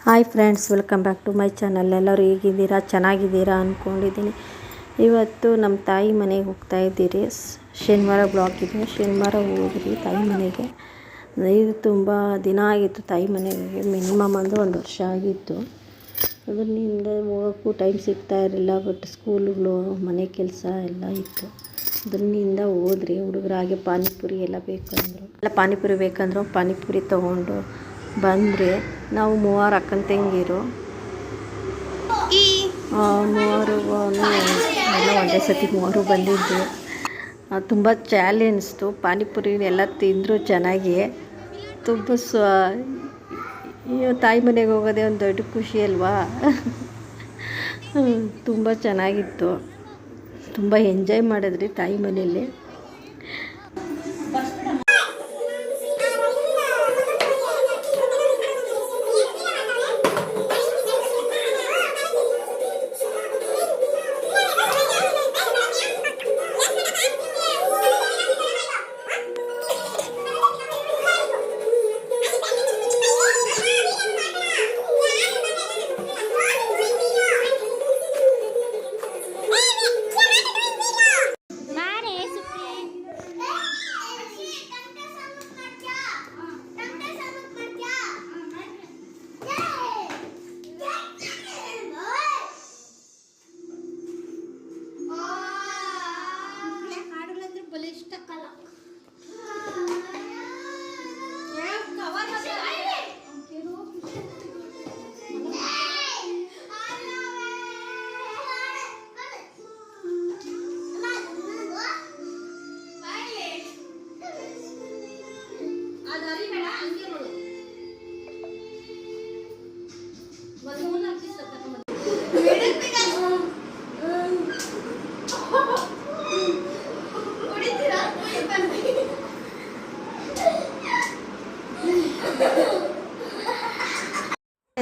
Hi friends, welcome back to my channel. ಎಲ್ಲರೂ ಹೇಗಿದ್ದೀರಾ? ಚೆನ್ನಾಗಿದ್ದೀರಾ ಅಂದ್ಕೊಂಡಿದ್ದೀನಿ. ಇವತ್ತು ನಮ್ಮ ತಾಯಿ ಮನೆಗೆ ಹೋಗ್ತಾ ಇದ್ದೀರಿ. ಶನಿವಾರ ಬ್ಲಾಗ್ ಇದೆ. ಶನಿವಾರ ಹೋದ್ರಿ ತಾಯಿ ಮನೆಗೆ. ಇದು ತುಂಬ ದಿನ ಆಗಿತ್ತು ತಾಯಿ ಮನೆಗೆ. ಮಿನಿಮಮ್ ಅಂದರೆ 1 ವರ್ಷ ಆಗಿತ್ತು. ಅದರಿಂದ ಹೋಗೋಕ್ಕೂ ಟೈಮ್ ಸಿಗ್ತಾ ಇರಲಿಲ್ಲ. ಬಟ್ ಸ್ಕೂಲುಗಳು, ಮನೆ ಕೆಲಸ ಎಲ್ಲ ಇತ್ತು. ಅದರಿಂದ ಹೋದ್ರಿ. ಹುಡುಗರಾಗೆ ಪಾನಿಪುರಿ ಎಲ್ಲ ಬೇಕಂದ್ರು ಪಾನಿಪುರಿ ತೊಗೊಂಡು ಬಂದರೆ ನಾವು 3 ಅಕ್ಕನ ತಂಗಿರು ಮೂವರು ಎಲ್ಲ ಒಂದೇ ಸತಿ 3 ಬಂದಿದ್ದು. ತುಂಬ ಚಾಲೆ ಅನ್ನಿಸ್ತು. ಪಾನಿಪುರಿ ಎಲ್ಲ ತಿಂದರು ಚೆನ್ನಾಗಿ. ತುಂಬ ತಾಯಿ ಮನೆಗೆ ಹೋಗೋದೇ ಒಂದು ದೊಡ್ಡ ಖುಷಿ ಅಲ್ವಾ. ತುಂಬ ಚೆನ್ನಾಗಿತ್ತು. ತುಂಬ ಎಂಜಾಯ್ ಮಾಡಿದ್ರಿ ತಾಯಿ ಮನೆಯಲ್ಲಿ.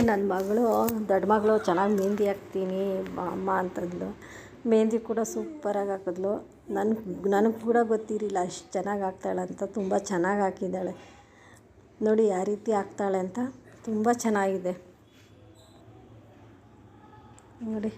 ನನ್ನ ಮಗಳು, ದೊಡ್ಡ ಮಗಳು ಚೆನ್ನಾಗಿ ಮೆಹಂದಿ ಹಾಕ್ತೀನಿ ಅಮ್ಮ ಅಂತಂದ್ಲು. ಮೆಹಂದಿ ಕೂಡ ಸೂಪರಾಗಿ ಹಾಕಿದ್ಲು. ನನಗೆ ಕೂಡ ಗೊತ್ತಿರಲಿಲ್ಲ ಅಷ್ಟು ಚೆನ್ನಾಗಿ ಹಾಕ್ತಾಳಂತ. ತುಂಬ ಚೆನ್ನಾಗಿ ಹಾಕಿದ್ದಾಳೆ ನೋಡಿ, ಯಾವ ರೀತಿ ಹಾಕ್ತಾಳೆ ಅಂತ. ತುಂಬ ಚೆನ್ನಾಗಿದೆ ನೋಡಿ.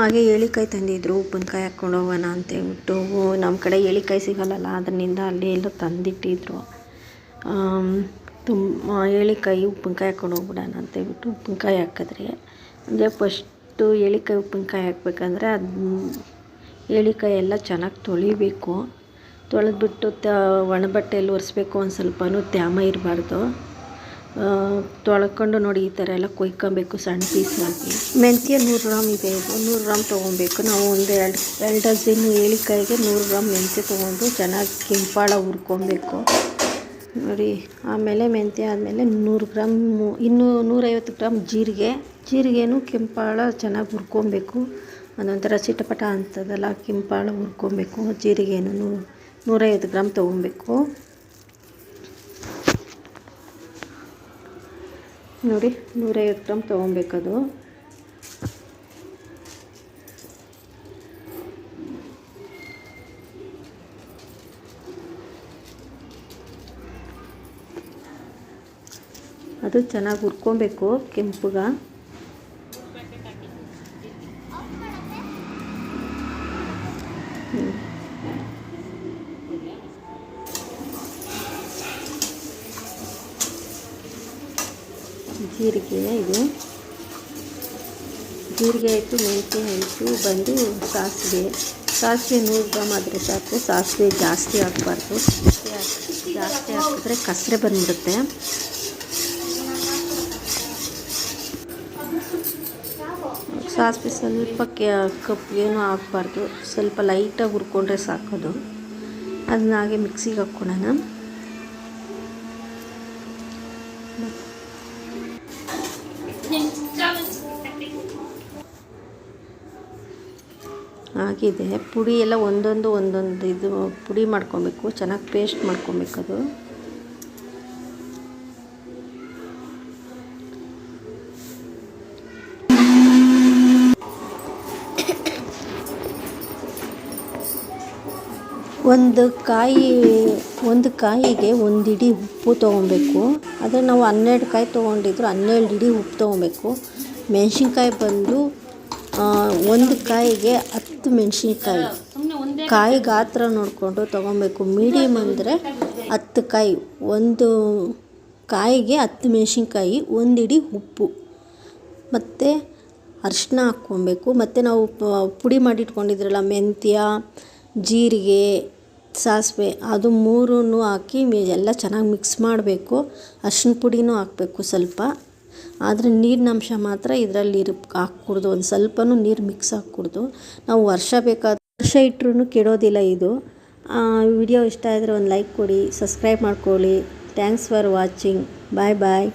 ಹಾಗೆ ಏಳಿಕಾಯಿ ತಂದಿದ್ರು ಉಪ್ಪಿನಕಾಯಿ ಹಾಕ್ಕೊಂಡು ಹೋಗೋಣ ಅಂತೇಳ್ಬಿಟ್ಟು. ನಮ್ಮ ಕಡೆ ಏಳಿಕಾಯಿ ಸಿಗಲ್ಲಲ್ಲ, ಅದರಿಂದ ಅಲ್ಲಿ ಎಲ್ಲೋ ತಂದಿಟ್ಟಿದ್ರು. ಏಳಿಕಾಯಿ ಉಪ್ಪಿನಕಾಯಿ ಹಾಕ್ಕೊಂಡು ಹೋಗ್ಬಿಡೋಣ ಅಂತೇಳ್ಬಿಟ್ಟು ಉಪ್ಪಿನಕಾಯಿ ಹಾಕಿದ್ರೆ, ಅಂದರೆ ಫಸ್ಟು ಏಳಿಕಾಯಿ ಉಪ್ಪಿನಕಾಯಿ ಹಾಕ್ಬೇಕಂದ್ರೆ ಅದು ಏಳಿಕಾಯಿ ಎಲ್ಲ ಚೆನ್ನಾಗಿ ತೊಳಿಬೇಕು. ತೊಳೆದ್ಬಿಟ್ಟು ಒಣ ಬಟ್ಟೆಯಲ್ಲಿ ಒರೆಸ್ಬೇಕು. ಒಂದು ಸ್ವಲ್ಪನೂ ತ್ಯಾಮ ಇರಬಾರ್ದು. ತೊಳ್ಕೊಂಡು ನೋಡಿ ಈ ಥರ ಎಲ್ಲ ಕೊಯ್ಕೊಬೇಕು ಸಣ್ಣ ಪೀಸಾಗಿ. ಮೆಂತ್ಯ 100 ಗ್ರಾಮ್ ಇದೆ, ಇದು 100 ಗ್ರಾಮ್ ತೊಗೊಬೇಕು. ನಾವು ಒಂದು ಎರಡು ಡಜನ್ ಏಳಿಕಾಯಿಗೆ 100 ಗ್ರಾಮ್ ಮೆಂತ್ಯ ತೊಗೊಂಡು ಚೆನ್ನಾಗಿ ಕೆಂಪಾಳ ಹುರ್ಕೊಬೇಕು ನೋಡಿ. ಆಮೇಲೆ ಮೆಂತ್ಯ ಆದಮೇಲೆ 100 ಗ್ರಾಮ್, ಇನ್ನೂ 150 ಗ್ರಾಮ್ ಜೀರಿಗೆನೂ ಕೆಂಪಾಳ ಚೆನ್ನಾಗಿ ಹುರ್ಕೊಬೇಕು. ಅದೊಂಥರ ಚಿಟಪಟ ಅಂತದಲ್ಲ, ಕೆಂಪಾಳ ಹುರ್ಕೊಬೇಕು. ಜೀರಿಗೆನೂ 150 ಗ್ರಾಮ್ ತೊಗೊಬೇಕು ನೋಡಿ. 150 ಗ್ರಾಮ್ ತೊಗೊಬೇಕದು. ಅದು ಚೆನ್ನಾಗಿ ಹುರ್ಕೊಬೇಕು ಕೆಂಪುಗ. ಜೀರಿಗೆ ಆಯಿತು, ಮೆಂತ್ಯ ಆಯಿತು, ಬಂದು ಸಾಸಿವೆ 100 ಗ್ರಾಮ್ ಆದರೆ ಸಾಕು. ಸಾಸಿವೆ ಜಾಸ್ತಿ ಹಾಕಬಾರ್ದು, ಜಾಸ್ತಿ ಹಾಕಿದ್ರೆ ಕಸರೆ ಬಂದ್ಬಿಡುತ್ತೆ. ಸಾಸಿವೆ ಸ್ವಲ್ಪ ಕಪ್ಪಿಗೇನು ಹಾಕಬಾರ್ದು, ಸ್ವಲ್ಪ ಲೈಟಾಗಿ ಹುರ್ಕೊಂಡ್ರೆ ಸಾಕೋದು. ಅದನ್ನ ಹಾಗೆ ಮಿಕ್ಸಿಗೆ ಹಾಕ್ಕೊಳ್ಳೋಣ. ಆಗಿದೆ ಪುಡಿ ಎಲ್ಲ ಒಂದೊಂದು ಇದು ಪುಡಿ ಮಾಡ್ಕೊಬೇಕು, ಚೆನ್ನಾಗಿ ಪೇಸ್ಟ್ ಮಾಡ್ಕೊಬೇಕು. ಅದು ಒಂದು ಕಾಯಿಗೆ 1 ಹಿಡಿ ಉಪ್ಪು ತೊಗೊಬೇಕು. ಆದರೆ ನಾವು 12 ಕಾಯಿ ತೊಗೊಂಡಿದ್ರು 12 ಹಿಡಿ ಉಪ್ಪು ತೊಗೊಬೇಕು. ಮೆಣಸಿನ್ಕಾಯಿ ಬಂದು 1 ಕಾಯಿಗೆ 10 ಮೆಣಸಿನ್ಕಾಯಿ, ಕಾಯಿ ಗಾತ್ರ ನೋಡಿಕೊಂಡು ತೊಗೊಬೇಕು. ಮೀಡಿಯಮ್ ಅಂದರೆ 10 ಕಾಯಿ, 1 ಕಾಯಿಗೆ 10 ಮೆಣಸಿನ್ಕಾಯಿ, 1 ಹಿಡಿ ಉಪ್ಪು ಮತ್ತು ಅರಿಶಿನ ಹಾಕ್ಕೊಬೇಕು. ಮತ್ತು ನಾವು ಪುಡಿ ಮಾಡಿಟ್ಕೊಂಡಿದ್ರಲ್ಲ ಮೆಂತ್ಯ, ಜೀರಿಗೆ, ಸಾಸಿವೆ, ಅದು 3 ಹಾಕಿ ಎಲ್ಲ ಚೆನ್ನಾಗಿ ಮಿಕ್ಸ್ ಮಾಡಬೇಕು. ಅರಿಶಿನ ಪುಡಿನೂ ಹಾಕಬೇಕು ಸ್ವಲ್ಪ. ಆದರೆ ನೀರಿನಂಶ ಮಾತ್ರ ಇದರಲ್ಲಿ ಹಾಕ್ಕೊಡ್ದು, ಒಂದು ಸ್ವಲ್ಪನೂ ನೀರು ಮಿಕ್ಸ್ ಹಾಕ್ಕೊಡ್ದು. ನಾವು ವರ್ಷ ಇಟ್ಟರೂ ಕೆಡೋದಿಲ್ಲ ಇದು. ವಿಡಿಯೋ ಇಷ್ಟ ಆದರೆ ಒಂದು ಲೈಕ್ ಕೊಡಿ, ಸಬ್ಸ್ಕ್ರೈಬ್ ಮಾಡ್ಕೊಳ್ಳಿ. Thanks for watching. ಬಾಯ್.